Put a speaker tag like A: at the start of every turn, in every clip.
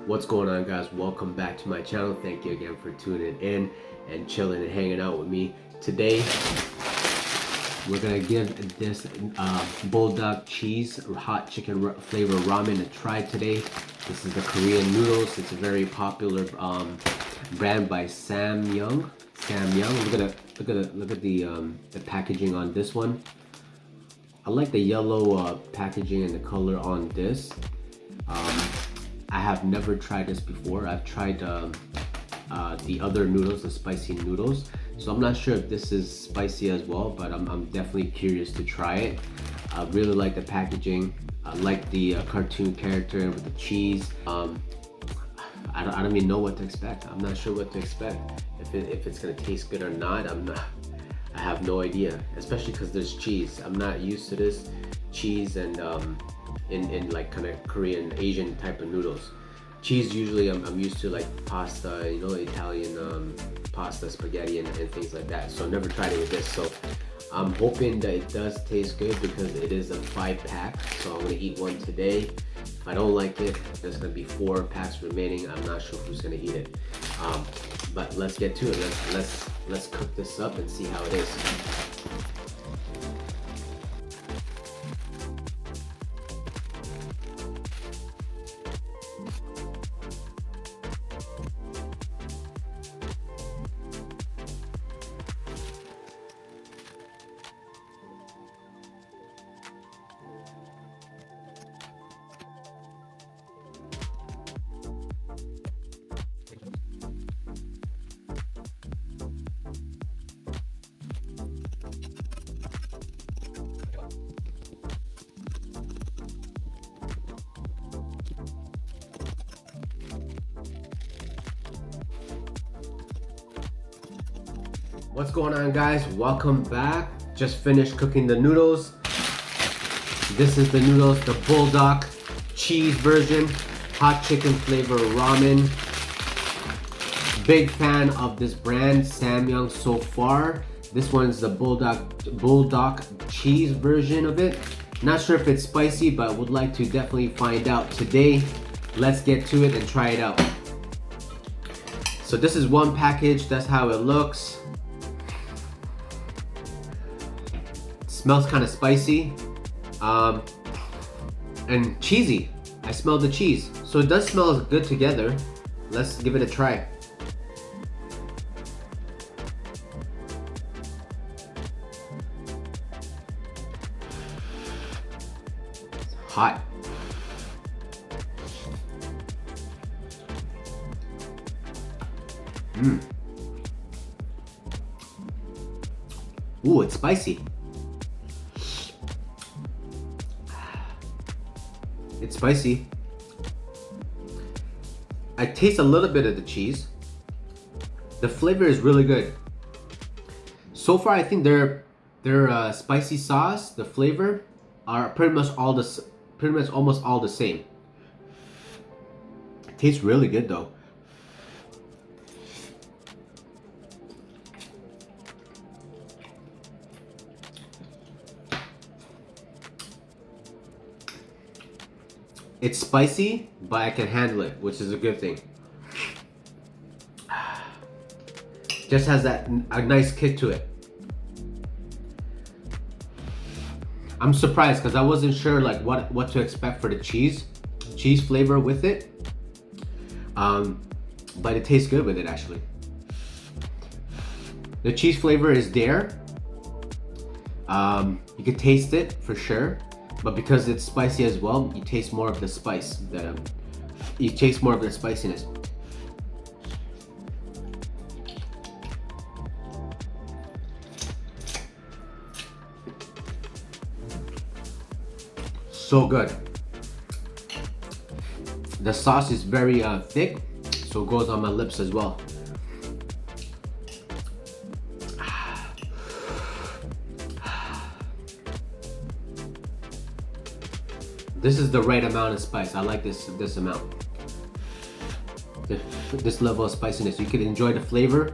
A: What's going on, guys? Welcome back to my channel. Thank you again for tuning in and chilling and hanging out with me. Today we're gonna give this Buldak cheese hot chicken flavor ramen a try today. This is the Korean noodles. It's a very popular brand by Samyang. Look at the packaging on this one. I like the yellow packaging and the color on this. I have never tried this before. I've tried the other noodles, the spicy noodles. So I'm not sure if this is spicy as well, but I'm definitely curious to try it. I really like the packaging. I like the cartoon character with the cheese. I don't even know what to expect. I'm not sure what to expect. If it's gonna taste good or not, I have no idea. Especially because there's cheese. I'm not used to this cheese and in like kind of Korean, Asian type of noodles. Cheese usually I'm used to like pasta, you know, Italian pasta, spaghetti and things like that. So I've never tried it with this. So I'm hoping that it does taste good because it is a 5-pack. So I'm gonna eat one today. If I don't like it, there's gonna be 4 packs remaining. I'm not sure who's gonna eat it. But let's get to it. Let's cook this up and see how it is. What's going on, guys? Welcome back. Just finished cooking the noodles. This is the noodles, the Buldak cheese version, hot chicken flavor ramen. Big fan of this brand, Samyang, so far. This one's the Buldak cheese version of it. Not sure if it's spicy, but would like to definitely find out today. Let's get to it and try it out. So this is one package. That's how it looks. Smells kind of spicy and cheesy. I smell the cheese, so it does smell good together. Let's give it a try. It's hot. Ooh, it's spicy. It's spicy. I taste a little bit of the cheese. The flavor is really good. So far, I think their spicy sauce, the flavor, are pretty much almost all the same. It tastes really good though. It's spicy, but I can handle it, which is a good thing. Just has a nice kick to it. I'm surprised because I wasn't sure like what to expect for the cheese flavor with it. But it tastes good with it actually. The cheese flavor is there. You can taste it for sure. But because it's spicy as well, you taste more of the spice. You taste more of the spiciness. So good. The sauce is very thick, so it goes on my lips as well. This is the right amount of spice. I like this amount. This level of spiciness. You can enjoy the flavor,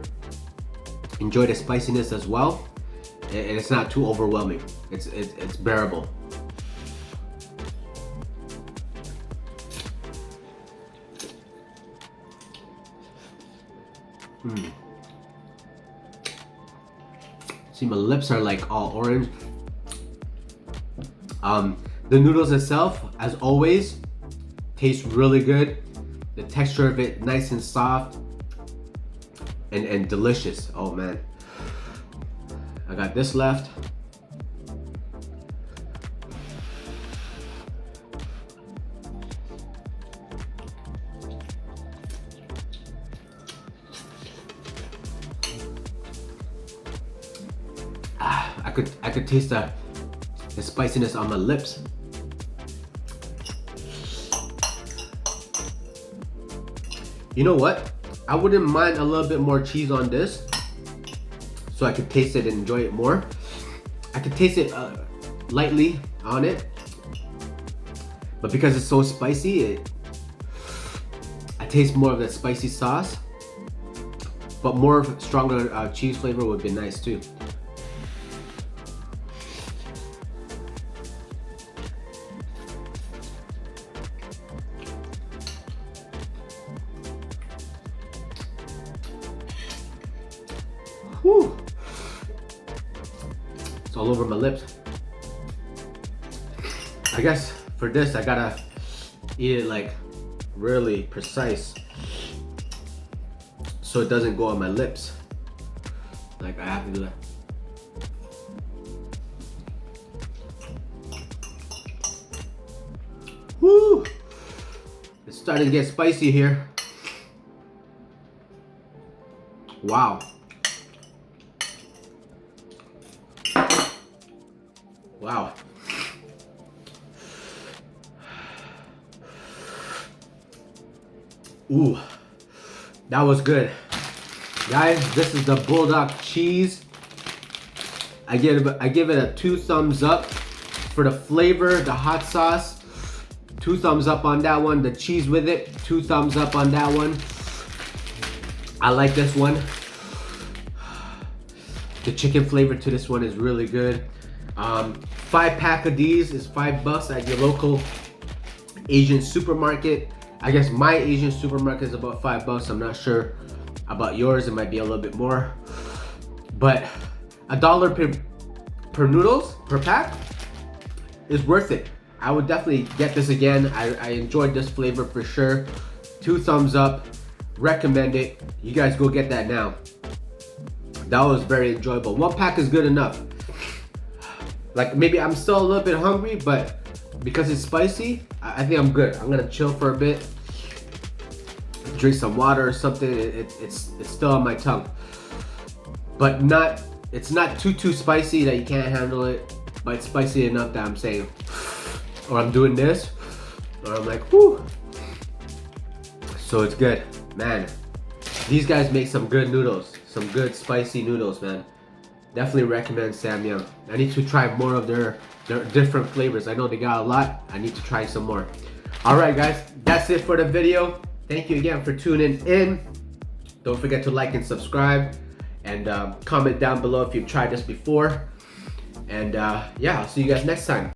A: enjoy the spiciness as well, and it's not too overwhelming. It's bearable. See, my lips are like all orange. The noodles itself, as always, tastes really good. The texture of it, nice and soft and delicious. Oh man. I got this left. I could taste the spiciness on my lips. You know what? I wouldn't mind a little bit more cheese on this, so I could taste it and enjoy it more. I could taste it lightly on it, but because it's so spicy, I taste more of that spicy sauce. But more stronger cheese flavor would be nice too. Whew. It's all over my lips. I guess for this I gotta eat it like really precise so it doesn't go on my lips. Like I have to do that. Woo! It's starting to get spicy here. Wow. Wow. Ooh, that was good. Guys, this is the Buldak cheese. I give it a 2 thumbs up for the flavor, the hot sauce. 2 thumbs up on that one. The cheese with it, 2 thumbs up on that one. I like this one. The chicken flavor to this one is really good. 5-pack of these is $5 at your local Asian supermarket. I guess my Asian supermarket is about $5. I'm not sure about yours. It might be a little bit more, but $1 per noodles per pack is worth it. I would definitely get this again. I enjoyed this flavor for sure. 2 thumbs up. Recommend it. You guys go get that now. That was very enjoyable. 1 pack is good enough. Like maybe I'm still a little bit hungry, but because it's spicy, I think I'm good. I'm gonna chill for a bit, drink some water or something. It's still on my tongue, but it's not too spicy that you can't handle it, but it's spicy enough that I'm saying, or I'm doing this, or I'm like, whoo. So it's good, man. These guys make some good noodles, some good spicy noodles, man. Definitely recommend Samyang. I need to try more of their different flavors. I know they got a lot. I need to try some more. All right, guys, that's it for the video. Thank you again for tuning in. Don't forget to like and subscribe, and comment down below if you've tried this before. And yeah, I'll see you guys next time.